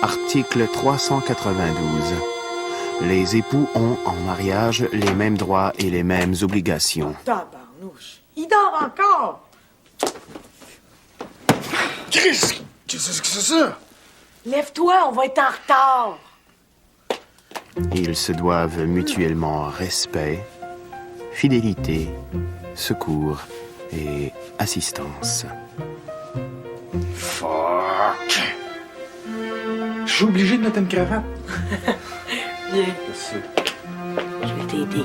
Article 392. Les époux ont en mariage les mêmes droits et les mêmes obligations. Tabarnouche, il dort encore! Qu'est-ce que c'est ça? Lève-toi, on va être en retard! Ils se doivent mutuellement respect, fidélité, secours et assistance. Fuck! Je suis obligé de mettre une cravate. Viens, Merci. je vais t'aider.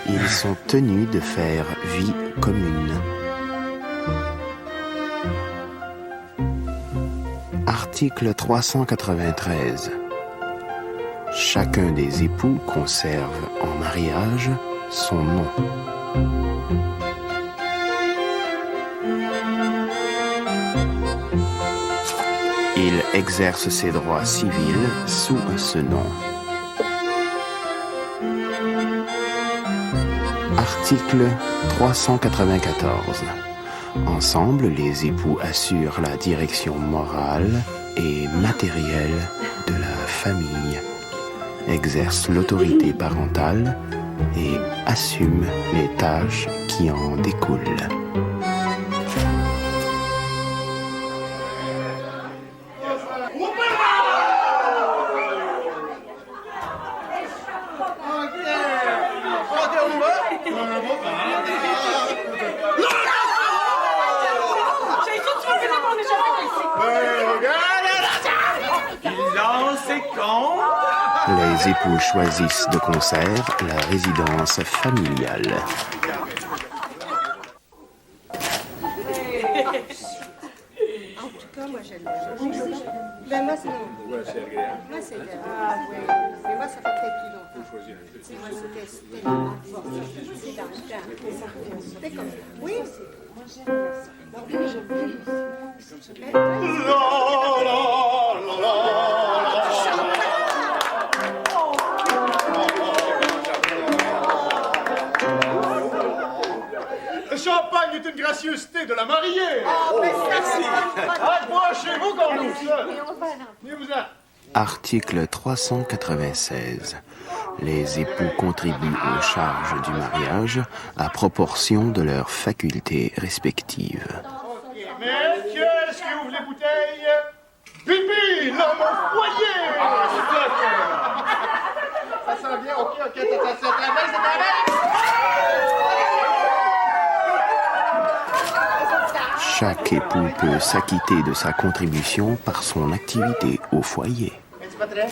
Ils sont tenus de faire vie commune. Article 393. Chacun des époux conserve en mariage son nom. Il exerce ses droits civils sous ce nom. Article 394. Ensemble, les époux assurent la direction morale et matérielle de la famille, exercent l'autorité parentale et assument les tâches qui en découlent. Les époux choisissent de concert la résidence familiale. En tout cas, moi, j'aime. Ben, moi, c'est non. Moi, c'est le. Ah, oui. Mais moi, ça fait peut-être plus longtemps. Moi, c'était dans le temps. C'était comme ça. Oui, c'est. Donc, oui, j'aime bien. Le champagne est une gracieuseté de la mariée. Ah, mais merci. Approchez-vous qu'on ouvre ça. Venez-vous-en. Article 396. Les époux contribuent aux charges du mariage à proportion de leurs facultés respectives. OK, messieurs, est-ce que vous ouvrez les bouteilles? Bibi, l'homme au foyer! Ah, ça sent bien, OK, c'est à Chaque époux peut s'acquitter de sa contribution par son activité au foyer. C'est pas très?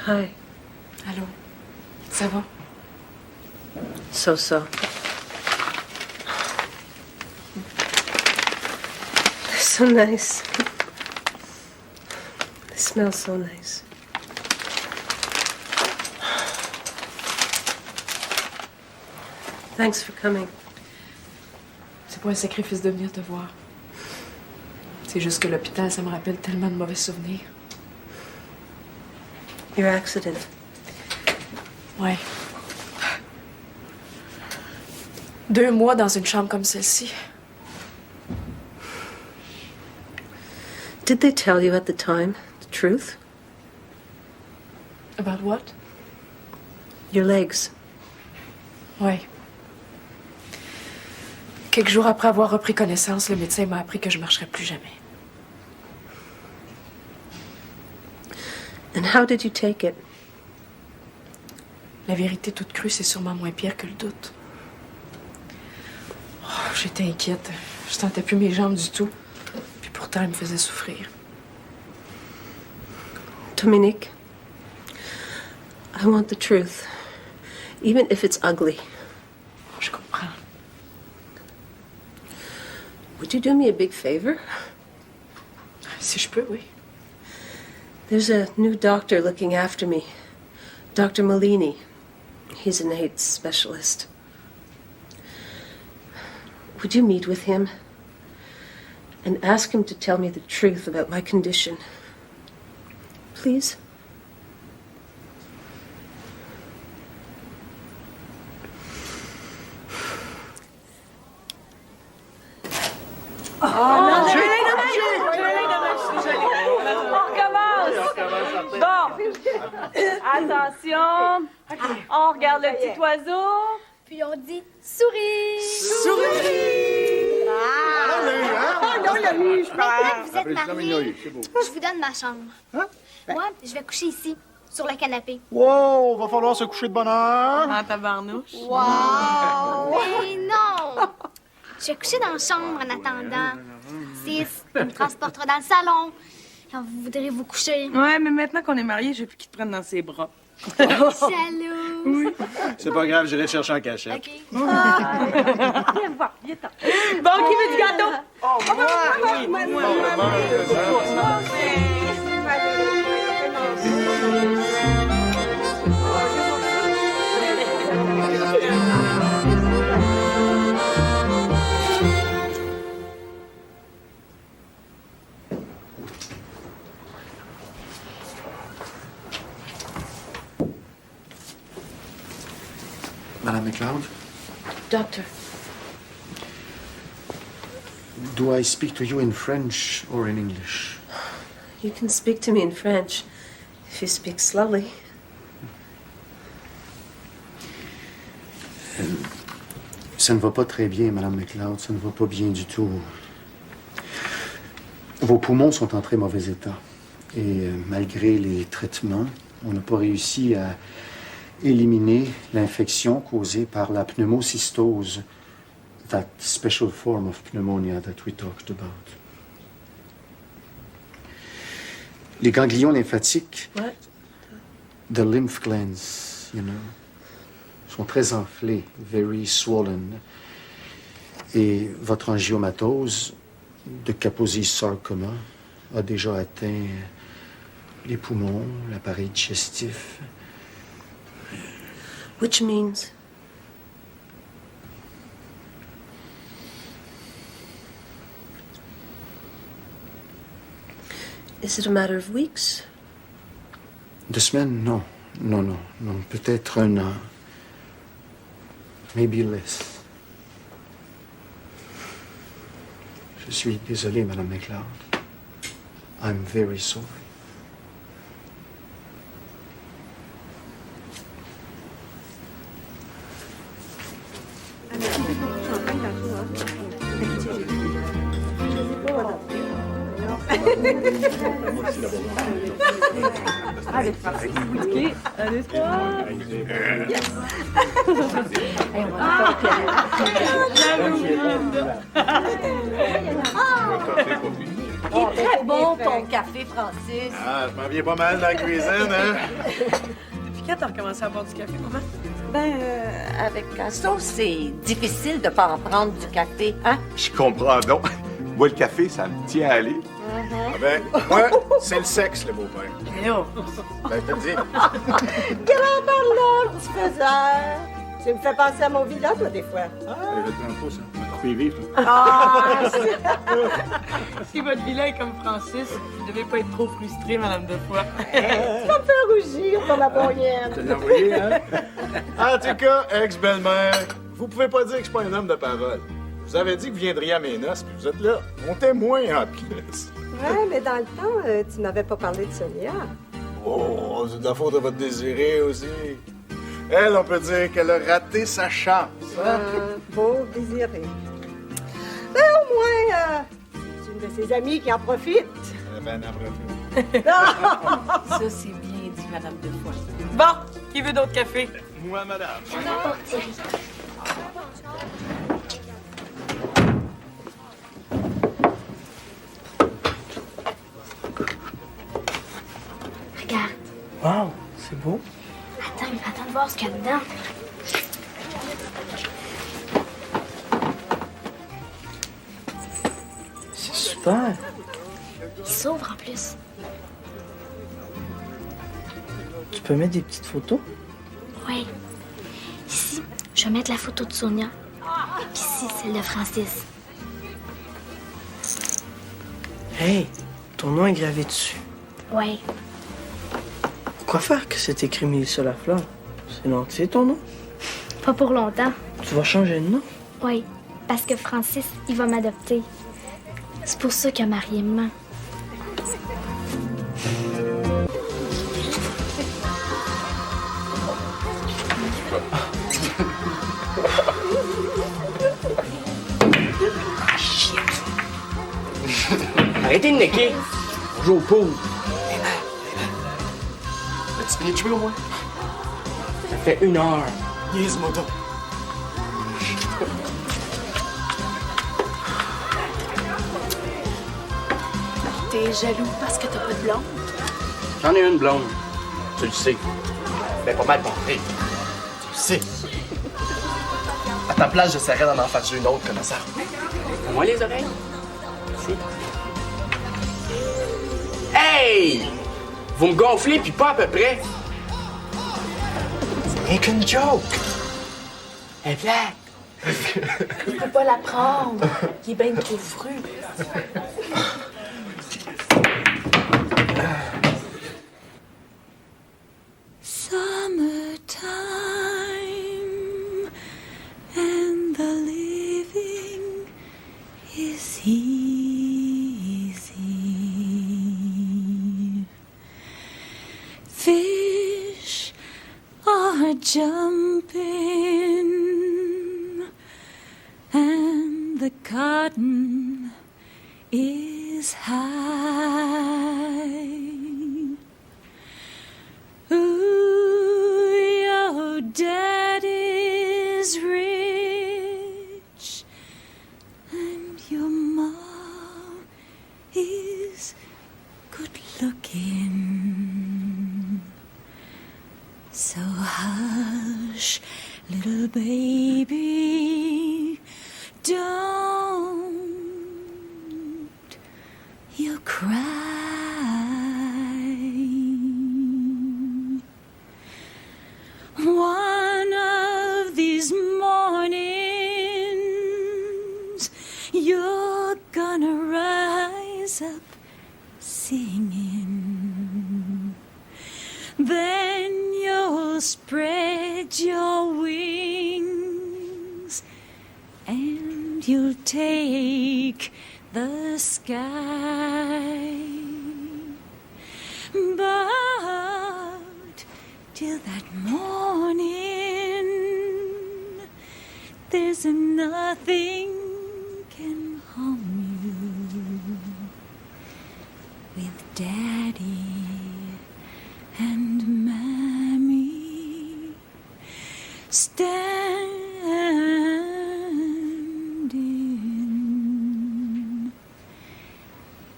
Hi. Allô? Ça va? So. So nice. It smells so nice. Thanks for coming. C'est pas un sacrifice de venir te voir. C'est juste que l'hôpital, ça me rappelle tellement de mauvais souvenirs. Your accident. Ouais. 2 mois dans une chambre comme celle-ci. Did they tell you at the time the truth? About what? Your legs. Ouais. Quelques jours après avoir repris connaissance, le médecin m'a appris que je marcherais plus jamais. And how did you take it? La vérité toute crue, c'est sûrement moins pire que le doute. Oh, j'étais inquiète. Je sentais plus mes jambes du tout. Puis pourtant, elles me faisaient souffrir. Dominique, I want the truth, even if it's ugly. Je comprends. Would you do me a big favor? Si je peux, oui. There's a new doctor looking after me, Dr. Molini. He's an AIDS specialist. Would you meet with him and ask him to tell me the truth about my condition. Please? Attention, on regarde le petit oiseau. Puis on dit souris. Souris! Maintenant que vous êtes mariés, je vous donne ma chambre. Moi, je vais coucher ici, sur le canapé. Wow, va falloir se coucher de bonne heure. En tabarnouche. Wow! Mais non! Je vais coucher dans la chambre en attendant. 6, il me transportera dans le salon. Quand vous voudrez vous coucher. Ouais, mais maintenant qu'on est mariés, je veux plus qu'il te prenne dans ses bras. Jalouse. Oui. C'est pas grave, j'irai te chercher en cachette. OK. Viens voir, viens t'en. Bon, qui veut du gâteau? Madame McLeod, Doctor, do I speak to you in French or in English? you can speak to me in French if you speak slowly. Ça ne va pas très bien, Madame McLeod. Ça ne va pas bien du tout. Vos poumons sont en très mauvais état. Et malgré les traitements, on n'a pas réussi à éliminer l'infection causée par la pneumocystose, that special form of pneumonia that we talked about. Les ganglions lymphatiques, What? the lymph glands, you know, sont très enflés, very swollen. Et votre angiomatose de Kaposi's sarcoma a déjà atteint les poumons, l'appareil digestif. Which means? Is it a matter of weeks? 2 semaines? Non. Non. Peut-être 1 an. Maybe less. Je suis désolé, Madame McLeod. I'm very sorry. Allez, Francis, whisky. 1, 2, 3. Yes. Il est très bon, ton café, Francis. Ah, je m'en viens pas mal dans la cuisine, hein? Depuis quand t'as recommencé à boire du café, maman? Avec Casto, c'est difficile de pas en prendre du café, hein? Je comprends donc. Moi, le café, ça me tient à aller. Ah ben, moi, c'est le sexe, le beau-père. Eh oh! Ben, je te le dis. Grand parlant, petit faiseur. Tu me fais penser à mon villa, toi, des fois. Je te prends pas, ça. On va couper vivre, toi. Si votre vilain est comme Francis, vous devez pas être trop frustré, Madame Defoy. Tu vas me faire rougir pour ma boyenne. Tu l'as envoyé, hein? En tout cas, ex-belle-mère, vous pouvez pas dire que je suis pas un homme de parole. Vous avez dit que vous viendriez à mes noces, puis vous êtes là. Mon témoin, en plus. Ouais, mais dans le temps, tu m'avais pas parlé de Sonia. Oh, c'est de la faute de votre désiré aussi. Elle, on peut dire qu'elle a raté sa chance. Beau désiré. Ben, au moins, c'est une de ses amies qui en profite. Ben, en profite. Ça, c'est bien dit, Madame Defoy. Bon, qui veut d'autres cafés? Moi, madame. Regarde. Wow, c'est beau. Attends de voir ce qu'il y a dedans. C'est super. Il s'ouvre en plus. Tu peux mettre des petites photos? Oui. Ici, je vais mettre la photo de Sonia. Et puis ici, celle de Francis. Hey, ton nom est gravé dessus. Ouais. Pourquoi faire que c'est écrit Mélissa Lafleur? C'est l'entier, ton nom? Pas pour longtemps. Tu vas changer de nom? Oui, parce que Francis, il va m'adopter. C'est pour ça que Marie me ment. Arrêtez de necker. On joue au pool. As-tu fini de jouer au moins? Ça fait 1 heure. Niaise-moi donc. T'es jaloux parce que t'as pas de blonde? J'en ai une blonde. Tu le sais. Ben, pas mal barré. Tu le sais. À ta place, j'essaierais d'en faire une autre comme ça. Moi les oreilles. Si. Hey! Vous me gonflez puis pas à peu près. C'est rien qu'une joke. Elle est plate. Il peut pas la prendre. Il est bien trop fru. Summertime and the living is easy. Fish are jumping and the cotton is high. Ooh, your daddy's rich and your mom is good looking. So hush, little baby, don't you cry. One of these mornings, you're gonna rise up singing. Then you'll spread your wings and you'll take the sky. But till that morning, there's nothing can harm you with Daddy and Mammy standing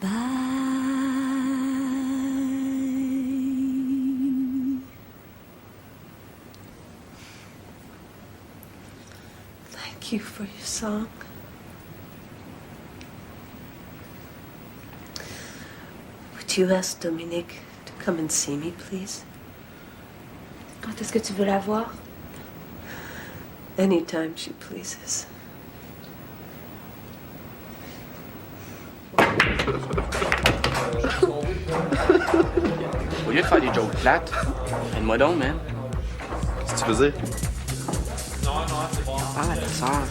by. Thank you for your song. Would you ask Dominique to come and see me, please? Quand est-ce que tu veux la voir? Anytime she pleases. Au lieu de faire des jokes plates, aide-moi donc, man. Qu'est-ce que tu faisais? Parle à ta sœur.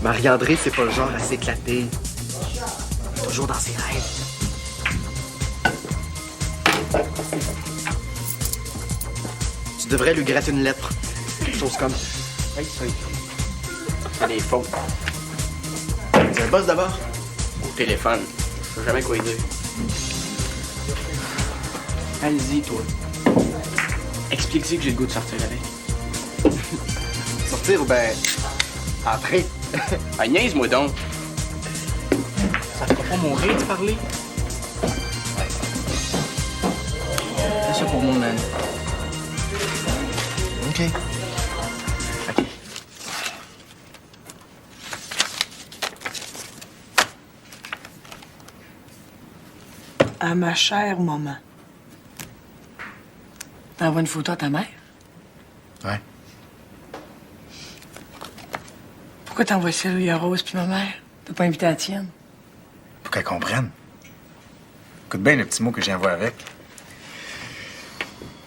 Marie-André, c'est pas le genre à s'éclater. Toujours dans ses rêves. Tu devrais lui gratter une lettre. Quelque chose comme... Hey, c'est des fautes. C'est un boss d'abord. Au téléphone. Je sais jamais quoi dire. Allez-y, toi. Explique-y que j'ai le goût de sortir avec. Sortir ou ben... Après. Ah, niaise-moi donc. Ça te fera pas mourir de parler? Fais ça pour moi, man. OK. À ma chère maman. T'envoies une photo à ta mère? Ouais. Pourquoi t'envoies celle où il y a Rose puis ma mère? T'as pas invité la tienne? qu'elle comprenne. Écoute bien le petit mot que je viens voir avec.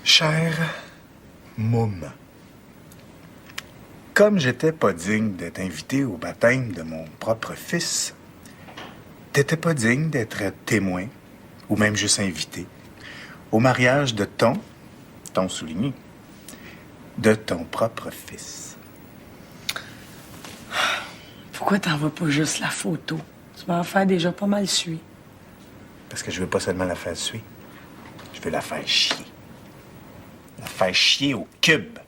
Cher Moum, comme j'étais pas digne d'être invité au baptême de mon propre fils, t'étais pas digne d'être témoin, ou même juste invité, au mariage de ton souligné, de ton propre fils. Pourquoi t'en vas pas juste la photo? Tu vas en faire déjà pas mal suie. Parce que je veux pas seulement la faire suer, je veux la faire chier. La faire chier au cube.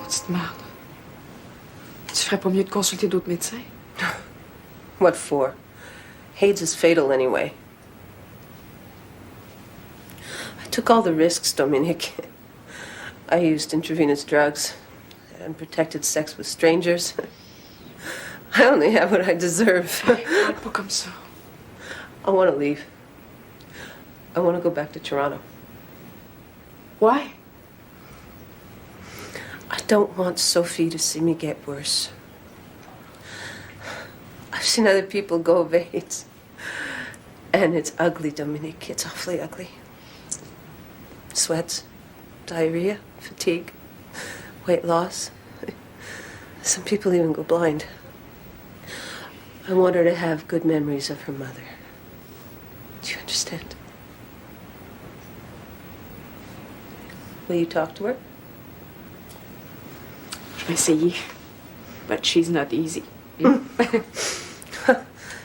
Petite merde. Tu ferais pas mieux de consulter d'autres médecins? What for? AIDS is fatal anyway. I took all the risks, Dominic. I used intravenous drugs and protected sex with strangers. I only have what I deserve. Parle pas comme ça. I want to leave. I want to go back to Toronto. Why? I don't want Sophie to see me get worse. I've seen other people go of AIDS. And it's ugly, Dominique. It's awfully ugly. Sweats, diarrhea, fatigue, weight loss. Some people even go blind. I want her to have good memories of her mother. Do you understand? Will you talk to her? Je vais essayer. But she's not easy.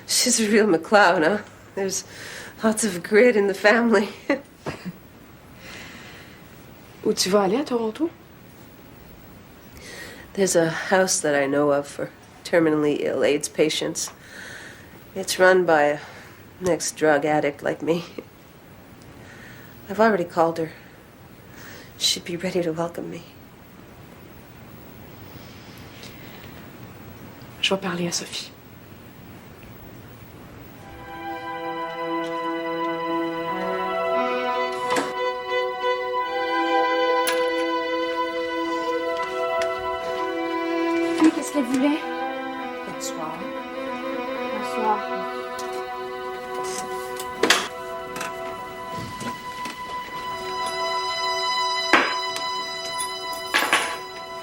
She's a real McLeod, huh? There's lots of grit in the family. Où tu vas aller à Toronto? There's a house that I know of for terminally ill AIDS patients. It's run by an ex-drug addict like me. I've already called her. She'd be ready to welcome me. Je vais parler à Sophie. Puis, qu'est-ce qu'elle voulait? Bonsoir. Bonsoir.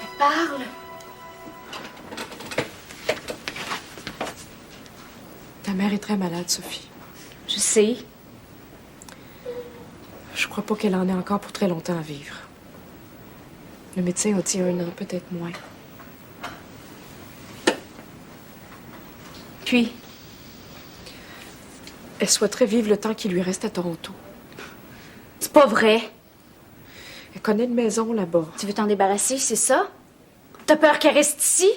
Elle parle. Ta mère est très malade, Sophie. Je sais. Je crois pas qu'elle en ait encore pour très longtemps à vivre. Le médecin a dit 1 an, peut-être moins. Puis, Elle souhaiterait vivre le temps qui lui reste à Toronto. c'est pas vrai. Elle connaît une maison là-bas. Tu veux t'en débarrasser, c'est ça? T'as peur qu'elle reste ici?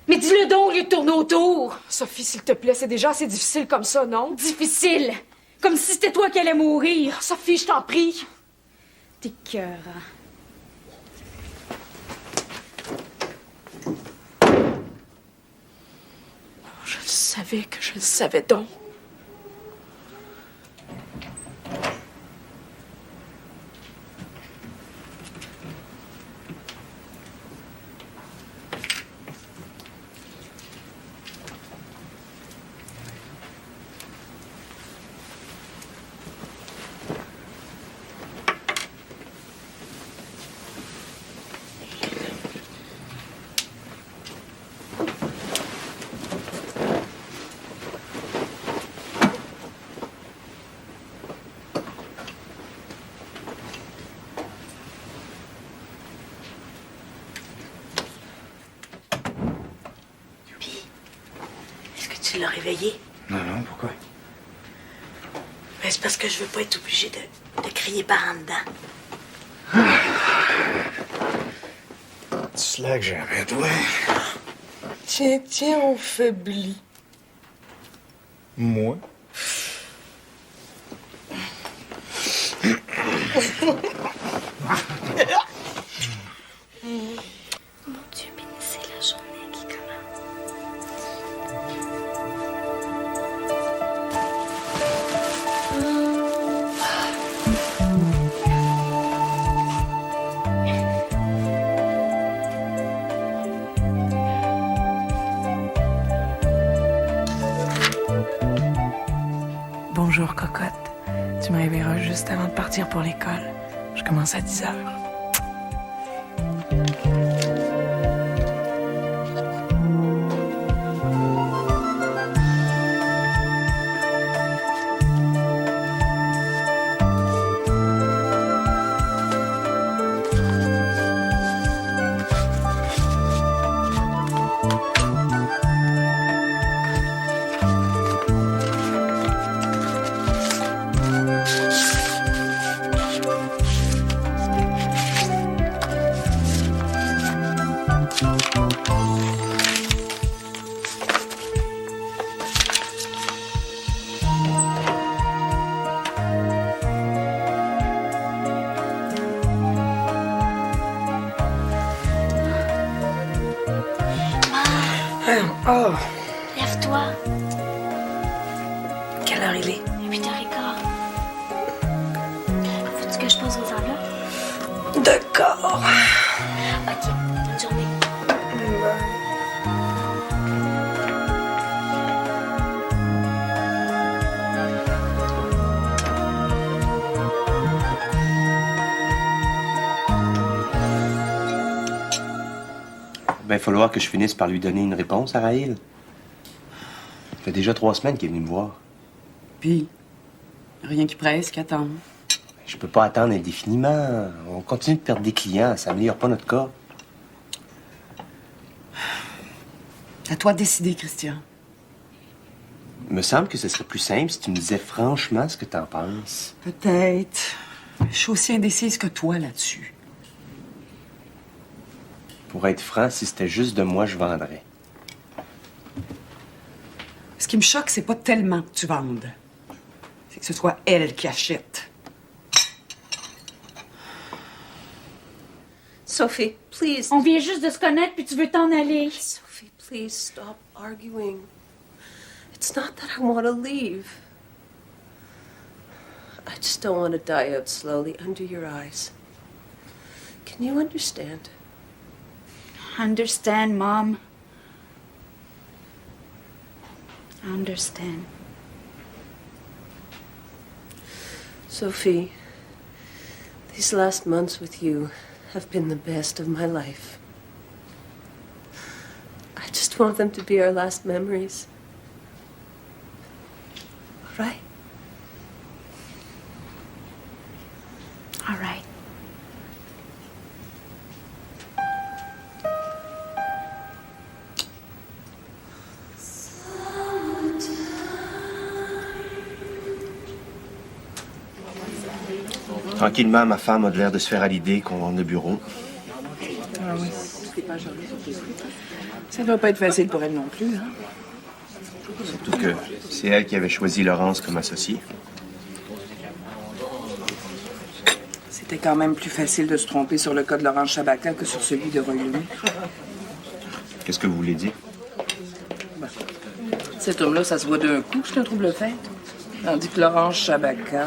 Mais dis-le donc au lieu de tourner autour. Sophie, s'il te plaît, c'est déjà assez difficile comme ça, non? Difficile. Comme si c'était toi qui allais mourir. Sophie, je t'en prie. T'es cœur. Je le savais que je le savais donc. Tu l'as réveillé? Non, pourquoi? Ben, c'est parce que je veux pas être obligée de crier par en dedans. Tu slack jamais, toi. Tiens, on faiblit. Moi? Mon Dieu, bénissez la journée qui commence. juste avant de partir pour l'école. Je commence à 10 heures. Oh, Lève-toi. quelle heure il est? 8h15. Faut-tu que je pose aux enveloppes? D'accord. OK. Bonne journée. Ben, il va falloir que je finisse par lui donner une réponse à Raïl. Ça fait déjà 3 semaines qu'il est venu me voir. Puis, rien qui presse, qu'attendre. Je peux pas attendre indéfiniment. On continue de perdre des clients. Ça améliore pas notre cas. À toi de décider, Christian. Il me semble que ce serait plus simple si tu me disais franchement ce que t'en penses. Peut-être. Je suis aussi indécise que toi là-dessus. Pour être franc, si c'était juste de moi, je vendrais. Ce qui me choque, c'est pas tellement que tu vendes. C'est que ce soit elle qui achète. Sophie, please. On vient juste de se connaître puis tu veux t'en aller. Sophie, please stop arguing. It's not that I want to leave. I just don't want to die out slowly under your eyes. Can you understand? Understand, Mom. Understand. Sophie, these last months with you have been the best of my life. I just want them to be our last memories. All right? All right. Tranquillement, ma femme a l'air de se faire à l'idée qu'on vende le bureau. Ah oui. Ça doit pas être facile pour elle non plus, hein? Surtout que c'est elle qui avait choisi Laurence comme associée. C'était quand même plus facile de se tromper sur le cas de Laurence Chabaka que sur celui de Roy Lemay. Qu'est-ce que vous voulez dire? Cet homme-là, ça se voit d'un coup, c'est un trouble fait. Tandis que Laurence Chabaka...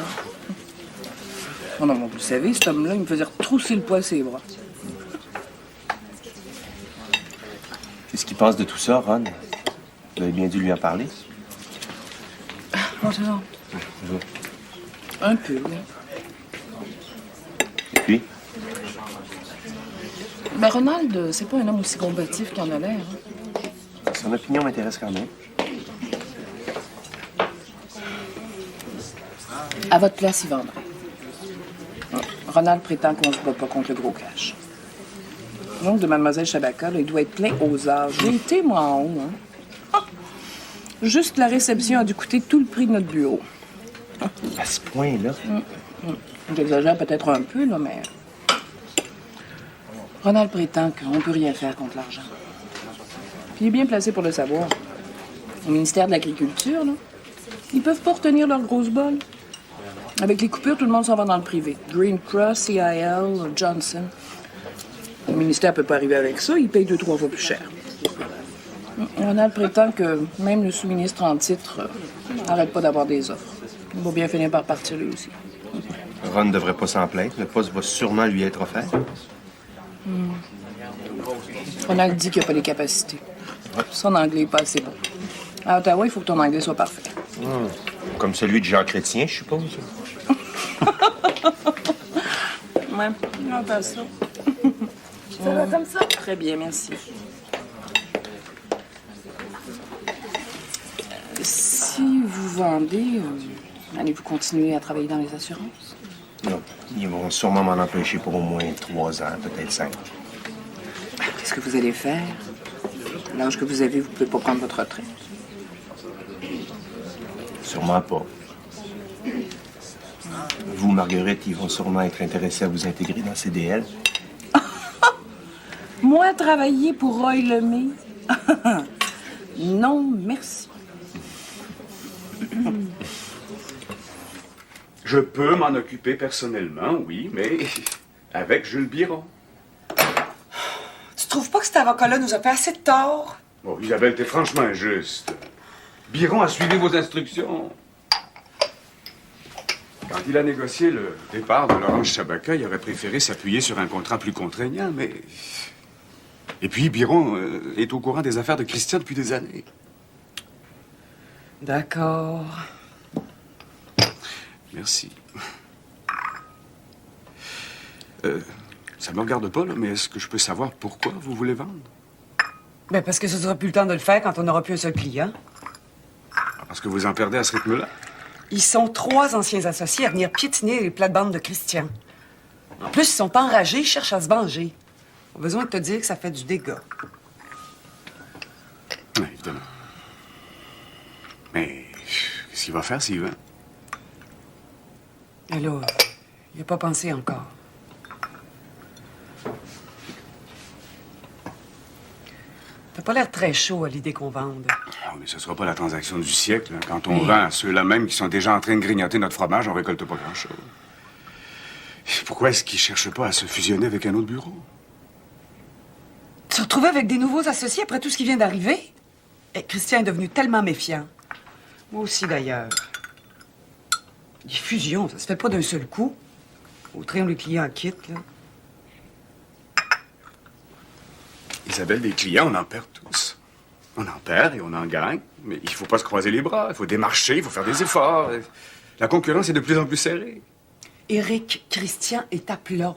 Oh non, vous savez, cet homme-là, il me faisait retrousser le poil ses bras. Qu'est-ce qu'il pense de tout ça, Ron? Vous avez bien dû lui en parler? Maintenant. Un peu, oui. Et puis? Mais Ronald, c'est pas un homme aussi combatif qu'il en a l'air. Hein. Son opinion m'intéresse quand même. À votre place, il vendrait. Ronald prétend qu'on se bat pas contre le gros cash. Donc, de Mademoiselle Chabaka, là, il doit être plein aux âges. J'ai été, moi, en haut. Hein. Ah! Juste la réception a dû coûter tout le prix de notre bureau. À ce point-là? J'exagère peut-être un peu, là, mais... Ronald prétend qu'on peut rien faire contre l'argent. Puis il est bien placé pour le savoir. Au ministère de l'Agriculture, là, ils peuvent pas retenir leurs grosses bols. Avec les coupures, tout le monde s'en va dans le privé. Green Cross, CIL, Johnson. Le ministère peut pas arriver avec ça, il paye 2-3 fois plus cher. Ronald prétend que même le sous-ministre en titre n'arrête pas d'avoir des offres. Il va bien finir par partir lui aussi. Ron ne devrait pas s'en plaindre. Le poste va sûrement lui être offert. Ronald dit qu'il n'a pas les capacités. Son anglais n'est pas assez bon. À Ottawa, il faut que ton anglais soit parfait. Comme celui de Jean Chrétien, je suppose. Ouais, on va faire ça. Ça va comme ça? Très bien, merci. Si vous vendez, allez-vous continuer à travailler dans les assurances? Non. Ils vont sûrement m'en empêcher pour au moins 3 ans, peut-être 5. Qu'est-ce que vous allez faire? À l'âge que vous avez, vous pouvez pas prendre votre retraite. Sûrement pas. Vous, Marguerite, ils vont sûrement être intéressés à vous intégrer dans CDL. Moi, travailler pour Roy Lemay? Non, merci. Je peux m'en occuper personnellement, oui, mais avec Jules Biron. Tu trouves pas que cet avocat-là nous a fait assez de tort? Bon, Isabelle, t'es franchement injuste. Biron a suivi vos instructions. Quand il a négocié le départ de Laurence Chabaka, il aurait préféré s'appuyer sur un contrat plus contraignant, mais... Et puis, Biron est au courant des affaires de Christian depuis des années. D'accord. Merci. Ça me regarde pas, là, mais est-ce que je peux savoir pourquoi vous voulez vendre? Ben parce que ce sera plus le temps de le faire quand on n'aura plus un seul client. Parce que vous en perdez à ce rythme-là? Ils sont 3 anciens associés à venir piétiner les plates-bandes de Christian. En plus, ils sont enragés, ils cherchent à se venger. Pas besoin de te dire que ça fait du dégât. Oui, évidemment. Mais qu'est-ce qu'il va faire s'il vend? Et là, il n'a pas pensé encore. T'as pas l'air très chaud à l'idée qu'on vende. Oh, mais ce sera pas la transaction du siècle. Hein. Quand on vend à ceux-là même qui sont déjà en train de grignoter notre fromage, on récolte pas grand-chose. Pourquoi est-ce qu'ils cherchent pas à se fusionner avec un autre bureau? Tu te retrouves avec des nouveaux associés après tout ce qui vient d'arriver? Et Christian est devenu tellement méfiant. Moi aussi, d'ailleurs. Les fusions, ça se fait pas d'un seul coup. Au train où les clients quittent, là. Isabelle, des clients, on en perd tous. On en perd et on en gagne. Mais il faut pas se croiser les bras. Il faut démarcher, il faut faire des efforts. La concurrence est de plus en plus serrée. Éric, Christian est à plat.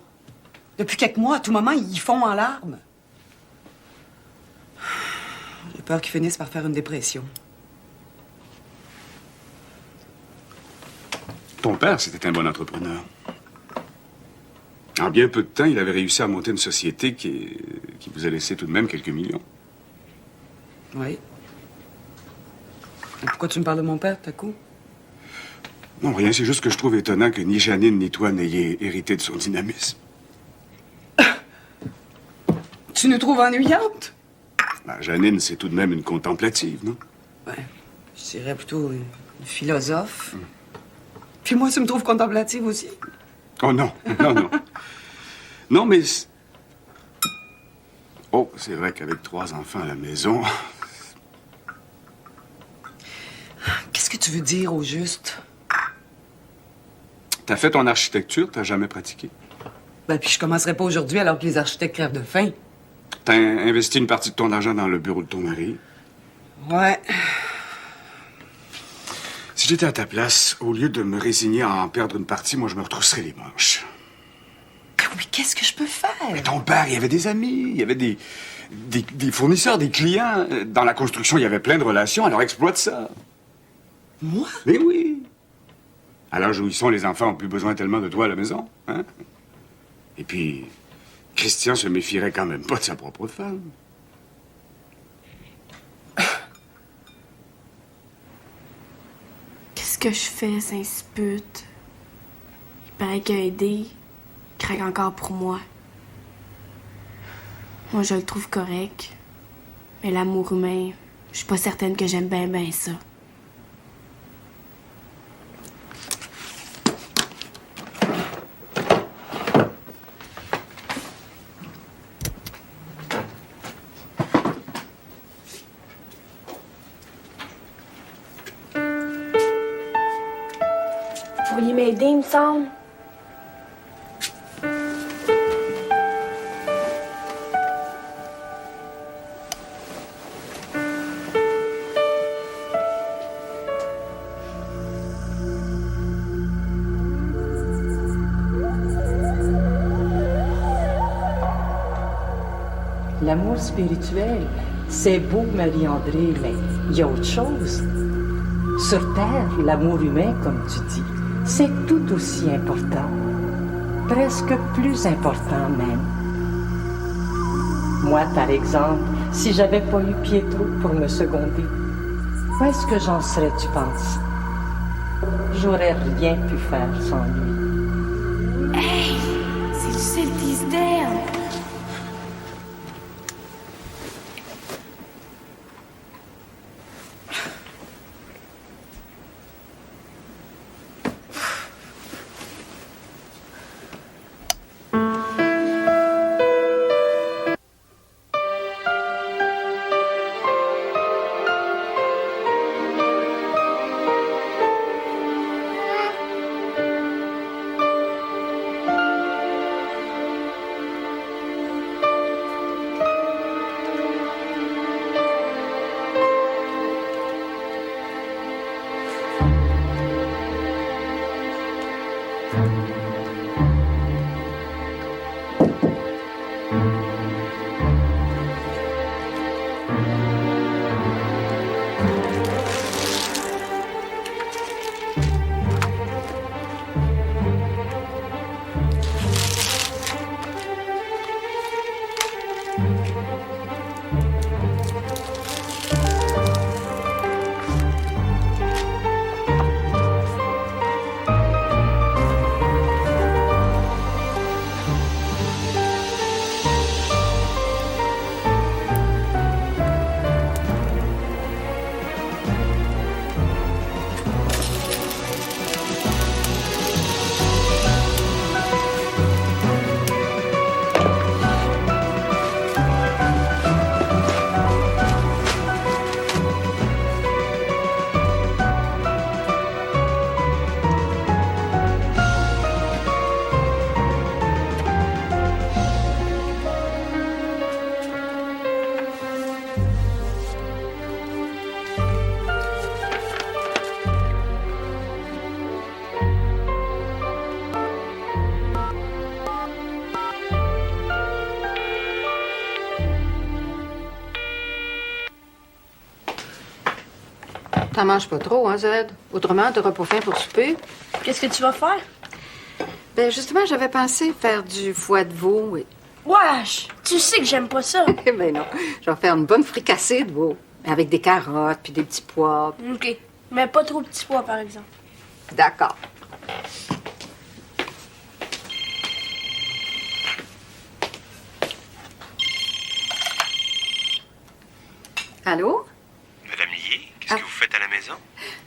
Depuis quelques mois, à tout moment, ils font en larmes. J'ai peur qu'ils finissent par faire une dépression. Ton père, c'était un bon entrepreneur. En bien peu de temps, il avait réussi à monter une société qui vous a laissé tout de même quelques millions. Oui. Et pourquoi tu me parles de mon père, tout à coup? Non, rien, c'est juste que je trouve étonnant que ni Janine ni toi n'ayez hérité de son dynamisme. Tu nous trouves ennuyantes? Ben, Janine, c'est tout de même une contemplative, non? Ouais, je dirais plutôt une philosophe. Puis moi, tu me trouves contemplative aussi? Oh non, non, non. Non, mais... Oh, c'est vrai qu'avec 3 enfants à la maison... Qu'est-ce que tu veux dire, au juste? T'as fait ton architecture, t'as jamais pratiqué? Ben, puis je commencerai pas aujourd'hui alors que les architectes crèvent de faim. T'as investi une partie de ton argent dans le bureau de ton mari. Ouais. Si j'étais à ta place, au lieu de me résigner à en perdre une partie, moi, je me retrousserais les manches. Mais qu'est-ce que je peux faire? Mais ton père, il y avait des amis, il y avait des fournisseurs, des clients. Dans la construction, il y avait plein de relations, alors exploite ça. Moi? Mais oui. À l'âge où ils sont, les enfants ont plus besoin tellement de toi à la maison, hein? Et puis, Christian se méfierait quand même pas de sa propre femme. Qu'est-ce que je fais, Saint-Spute? Il paraît qu'il a aidé. Il craque encore pour moi. Moi, je le trouve correct. Mais l'amour humain, je suis pas certaine que j'aime bien ça. Vous pourriez m'aider, il me semble? L'amour spirituel, c'est beau, Marie-André, mais il y a autre chose. Sur Terre, l'amour humain, comme tu dis, c'est tout aussi important. Presque plus important même. Moi, par exemple, si j'avais pas eu Pietro pour me seconder, où est-ce que j'en serais, tu penses? J'aurais rien pu faire sans lui. Hey! C'est le seul Tisdale! T'en manges pas trop, hein, Zed? Autrement, t'auras pas faim pour souper. Qu'est-ce que tu vas faire? Ben, justement, j'avais pensé faire du foie de veau. Wesh! Tu sais que j'aime pas ça. Ben non. Je vais faire une bonne fricassée de veau. Avec des carottes, puis des petits pois. OK. Mais pas trop petits pois, par exemple. D'accord. Allô? Madame Lier, qu'est-ce que vous faites à la maison?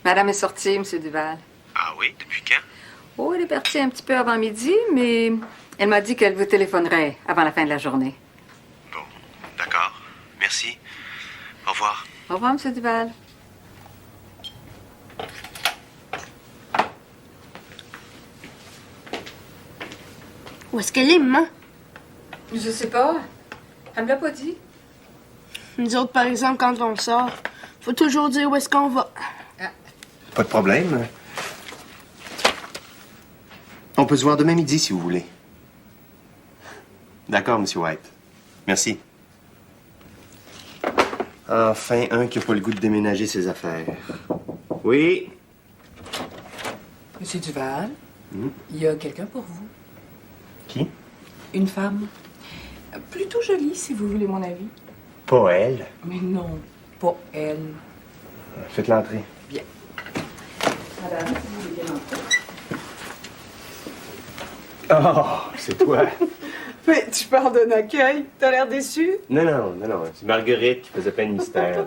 Madame est sortie, M. Duval. Ah oui, depuis quand? Oh, elle est partie un petit peu avant midi, mais elle m'a dit qu'elle vous téléphonerait avant la fin de la journée. Bon, d'accord. Merci. Au revoir. Au revoir, M. Duval. Où est-ce qu'elle est, maman? Je sais pas. Elle me l'a pas dit. Nous autres, par exemple, quand on sort, faut toujours dire où est-ce qu'on va. Pas de problème. On peut se voir demain midi, si vous voulez. D'accord, Monsieur White. Merci. Enfin, un qui n'a pas le goût de déménager ses affaires. Oui? Monsieur Duval, il y a quelqu'un pour vous. Qui? Une femme. Plutôt jolie, si vous voulez mon avis. Pas elle. Mais non, pas elle. Faites l'entrée. Bien. Madame, si vous voulez bien entrer. Oh, c'est toi. Mais tu parles d'un accueil. T'as l'air déçu. Non. C'est Marguerite qui faisait plein de mystères.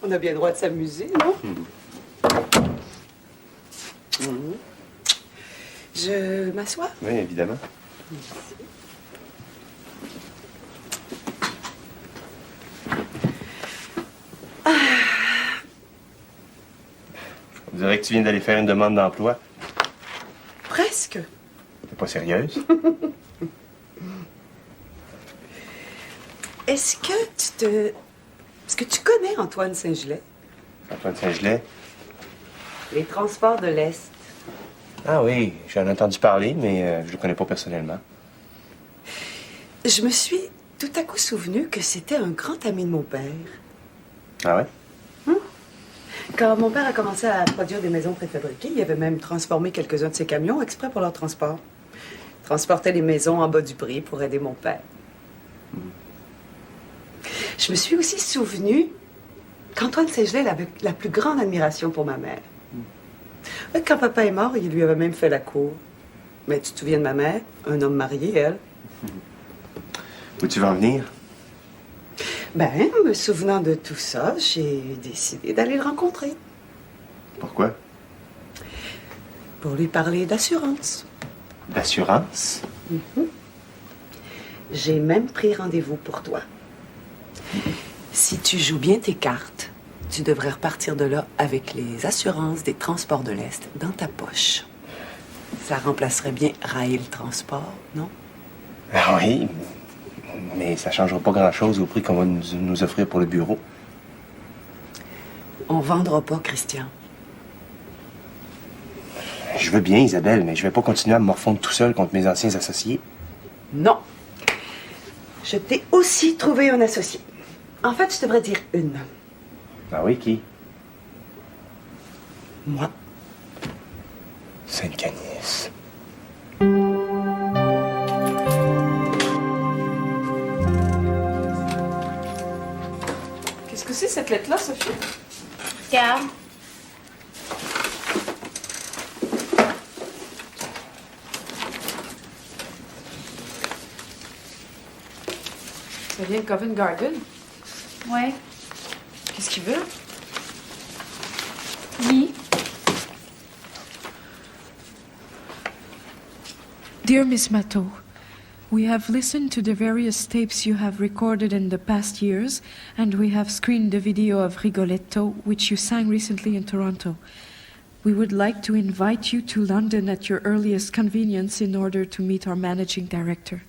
On a bien le droit de s'amuser, non? Je m'assois? Oui, évidemment. On dirait que tu viens d'aller faire une demande d'emploi. Presque. T'es pas sérieuse? Est-ce que tu connais Antoine Saint-Gelais? Antoine Saint-Gelais? Les transports de l'Est. Ah oui, j'en ai entendu parler, mais je le connais pas personnellement. Je me suis tout à coup souvenu que c'était un grand ami de mon père. Ah ouais? Quand mon père a commencé à produire des maisons préfabriquées, il avait même transformé quelques-uns de ses camions exprès pour leur transport. Il transportait les maisons en bas du prix pour aider mon père. Je me suis aussi souvenu qu'Antoine Saint-Gelais avait la plus grande admiration pour ma mère. Quand papa est mort, il lui avait même fait la cour. Mais tu te souviens de ma mère? Un homme marié, elle. Où tu vas en venir? Ben, me souvenant de tout ça, j'ai décidé d'aller le rencontrer. Pourquoi? Pour lui parler d'assurance. D'assurance? J'ai même pris rendez-vous pour toi. Si tu joues bien tes cartes, tu devrais repartir de là avec les assurances des transports de l'Est dans ta poche. Ça remplacerait bien Rail Transport, non? Ah oui, mais ça changera pas grand-chose au prix qu'on va nous offrir pour le bureau. On vendra pas, Christian. Je veux bien, Isabelle, mais je vais pas continuer à me morfondre tout seul contre mes anciens associés. Non. Je t'ai aussi trouvé un associé. En fait, je devrais dire une. Ah oui, qui? Moi. Sainte-Cagnès. Qu'est-ce que c'est cette lettre-là, Sophie? Regarde. Ça vient de Covent Garden. Ouais. Qu'est-ce qu'il veut? Oui. Dear Miss Matteau, we have listened to the various tapes you have recorded in the past years, and we have screened the video of Rigoletto, which you sang recently in Toronto. We would like to invite you to London at your earliest convenience in order to meet our managing director.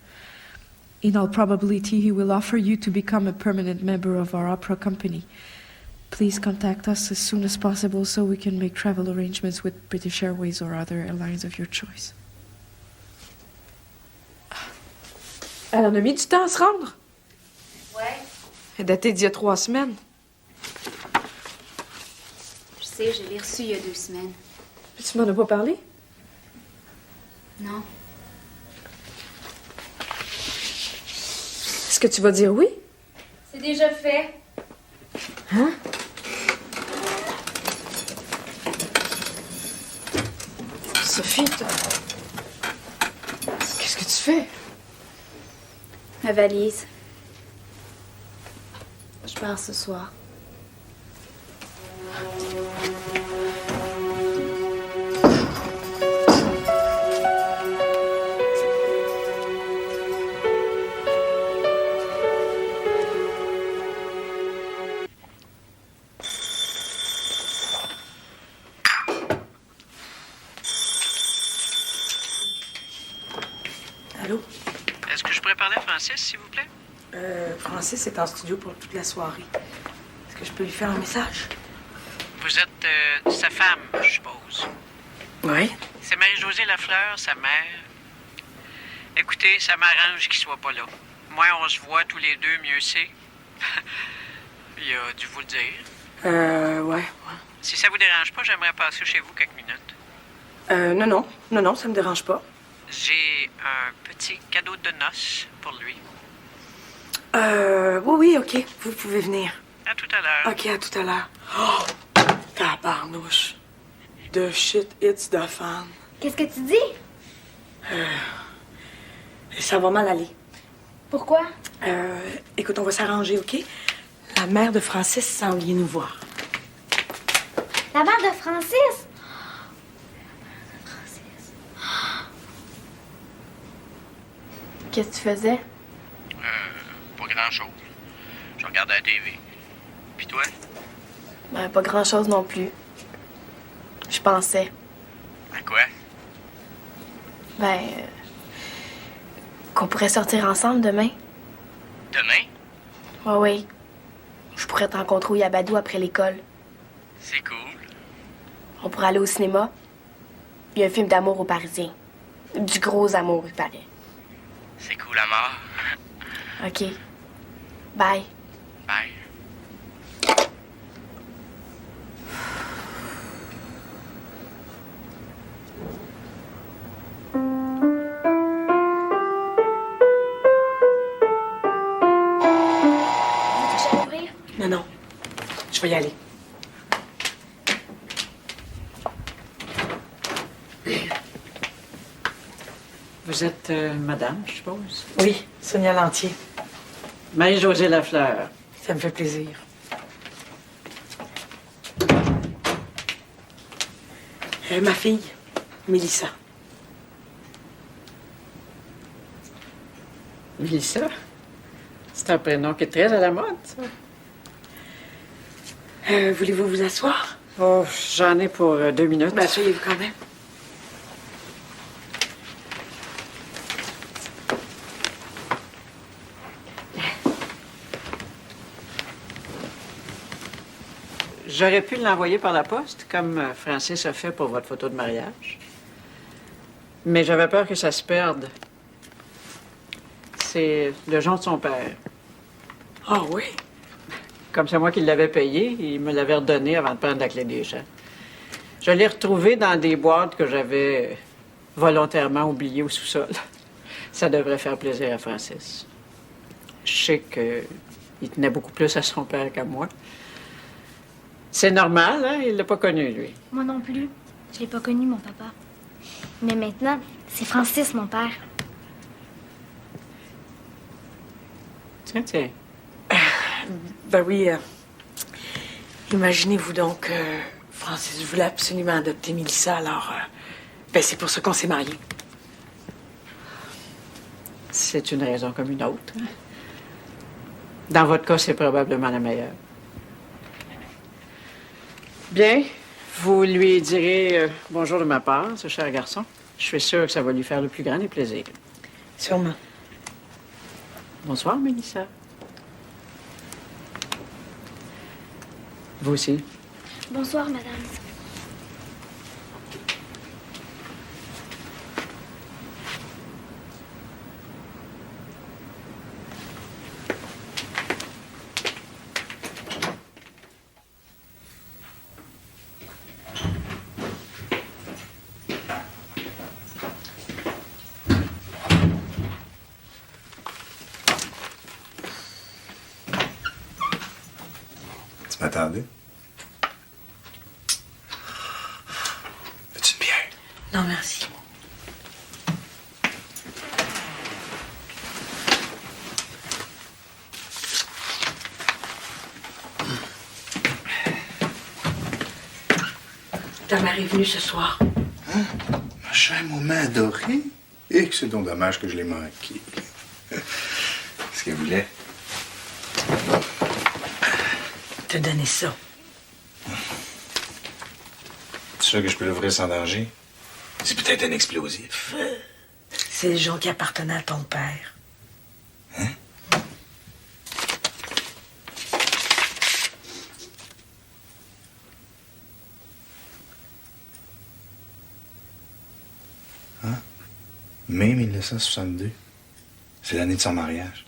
In all probability, he will offer you to become a permanent member of our opera company. Please contact us as soon as possible so we can make travel arrangements with British Airways or other airlines of your choice. Elle en a mis du temps à se rendre. Ouais. Elle est datée d'il y a 3 semaines. Je sais, je l'ai reçu il y a 2 semaines. Puis tu m'en as pas parlé? Non. Est-ce que tu vas dire oui? C'est déjà fait. Hein? Sophie, qu'est-ce que tu fais? Ma valise. Je pars ce soir. Allô? Est-ce que je pourrais parler à Francis, s'il vous plaît? Francis est en studio pour toute la soirée. Est-ce que je peux lui faire un message? Vous êtes sa femme, je suppose. Oui. C'est Marie-Josée Lafleur, sa mère. Écoutez, ça m'arrange qu'il soit pas là. Moins on se voit tous les deux, mieux c'est. Il a dû vous le dire. Ouais. Si ça vous dérange pas, j'aimerais passer chez vous quelques minutes. Non, ça me dérange pas. J'ai un petit cadeau de noces pour lui. Oui, OK. Vous pouvez venir. À tout à l'heure. OK, à tout à l'heure. Oh! Tabarnouche. The shit hits the fan. Qu'est-ce que tu dis? Ça va mal aller. Pourquoi? Écoute, on va s'arranger, OK? La mère de Francis s'en vient nous voir. La mère de Francis? Qu'est-ce que tu faisais? Pas grand-chose. Je regardais la TV. Puis toi? Ben, pas grand-chose non plus. Je pensais. À quoi? Ben, qu'on pourrait sortir ensemble demain. Demain? Oui. Je pourrais te rencontrer au Yabadou après l'école. C'est cool. On pourrait aller au cinéma. Il y a un film d'amour aux Parisiens. Du gros amour, il paraît. C'est cool à mort. OK. Bye. Bye. Non, non. Je vais y aller. Vous êtes madame, je suppose? Oui, Sonia Lantier. Marie-Josée Lafleur. Ça me fait plaisir. Ma fille, Mélissa. Mélissa? C'est un prénom qui est très à la mode, ça. Voulez-vous vous asseoir? Oh, j'en ai pour 2 minutes. Ben, asseyez-vous quand même. J'aurais pu l'envoyer par la poste, comme Francis a fait pour votre photo de mariage. Mais j'avais peur que ça se perde. C'est le jonc de son père. Ah oui? Comme c'est moi qui l'avais payé, il me l'avait redonné avant de prendre la clé des champs. Je l'ai retrouvé dans des boîtes que j'avais volontairement oubliées au sous-sol. Ça devrait faire plaisir à Francis. Je sais qu'il tenait beaucoup plus à son père qu'à moi. C'est normal, hein? Il l'a pas connu, lui. Moi non plus. Je l'ai pas connu, mon papa. Mais maintenant, c'est Francis, mon père. Tiens, tiens. Ben oui. Imaginez-vous donc, Francis voulait absolument adopter Mélissa, alors... ben c'est pour ça qu'on s'est mariés. C'est une raison comme une autre. Hein? Dans votre cas, c'est probablement la meilleure. Bien, vous lui direz bonjour de ma part, ce cher garçon. Je suis sûre que ça va lui faire le plus grand des plaisirs. Sûrement. Bonsoir, Mélissa. Vous aussi. Bonsoir, madame. Tu m'attendais? Veux-tu une bière? Non, merci. Ta mère est venue ce soir. Hein? Ma chère maman adorée. Et que c'est donc dommage que je l'ai manqué. Qu'est-ce qu'elle voulait? Te donner ça. Tu sûr que je peux l'ouvrir sans danger? C'est peut-être un explosif. C'est le jonc qui appartenait à ton père. Mai 1962. C'est l'année de son mariage.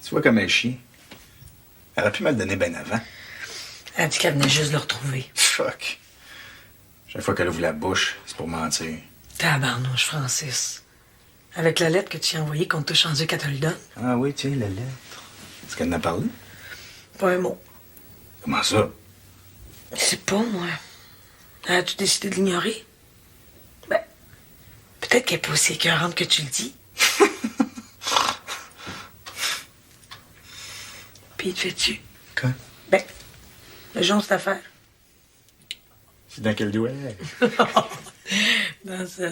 Tu vois comme elle chie. Elle aurait pu me le donner bien avant. Elle a dit qu'elle venait juste de le retrouver. Fuck. Chaque fois qu'elle ouvre la bouche, c'est pour mentir. Tabarnouche, Francis. Avec la lettre que tu as envoyée qu'on t'a changé qu'elle te le donne. Ah oui, tiens, la lettre. Est-ce qu'elle en a parlé? Pas un mot. Comment ça? Je sais pas, moi. As-tu décidé de l'ignorer? Ben, peut-être qu'elle est pas aussi écœurante que tu le dis. Puis, te fais-tu? Quoi? Ben, le jonc, cette affaire. C'est dans quel doigt? Dans ça.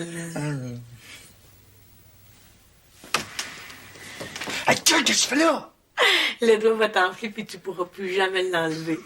Hey, qu'est-ce que tu fais là? Le doigt va t'enfler puis tu pourras plus jamais l'enlever.